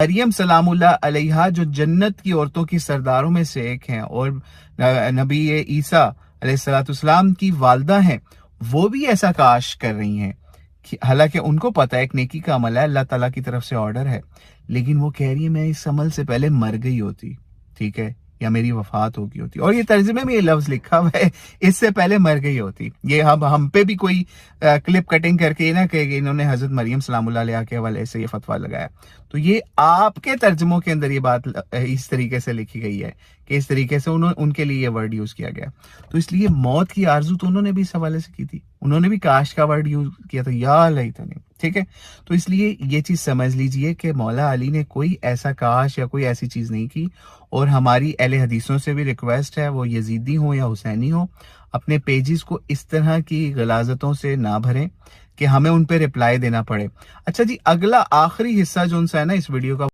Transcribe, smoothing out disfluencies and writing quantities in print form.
مریم سلام اللہ علیہا جو جنت کی عورتوں کی سرداروں میں سے ایک ہیں اور نبی عیسیٰ علیہ السلام کی والدہ ہیں، وہ بھی ایسا کاش کر رہی ہیں، حالانکہ ان کو پتہ ہے ایک نیکی کا عمل ہے، اللہ تعالیٰ کی طرف سے آرڈر ہے، لیکن وہ کہہ رہی ہے میں اس عمل سے پہلے مر گئی ہوتی، ٹھیک ہے، یا میری وفات ہو گئی ہوتی، اور یہ ترجمے میں یہ لفظ لکھا ہوا ہے اس سے پہلے مر گئی ہوتی۔ یہ ہم پہ بھی کوئی کلپ کٹنگ کر کے نہ کہے کہ انہوں نے حضرت مریم سلام اللہ علیہ کے حوالے سے یہ فتویٰ لگایا، تو یہ آپ کے ترجموں کے اندر یہ بات اس طریقے سے لکھی گئی ہے کہ اس طریقے سے ان کے لیے یہ ورڈ یوز کیا گیا، تو اس لیے موت کی آرزو تو انہوں نے بھی اس حوالے سے کی تھی، انہوں نے بھی کاش کا ورڈ یوز کیا تھا، یا لیتنی، ٹھیک ہے۔ تو اس لیے یہ چیز سمجھ لیجئے کہ مولا علی نے کوئی ایسا کاش یا کوئی ایسی چیز نہیں کی، اور ہماری اہل حدیثوں سے بھی ریکویسٹ ہے، وہ یزیدی ہوں یا حسینی ہوں، اپنے پیجز کو اس طرح کی غلاظتوں سے نہ بھریں کہ ہمیں ان پہ رپلائی دینا پڑے۔ اچھا جی، اگلا آخری حصہ جو ان سے ہے نا اس ویڈیو کا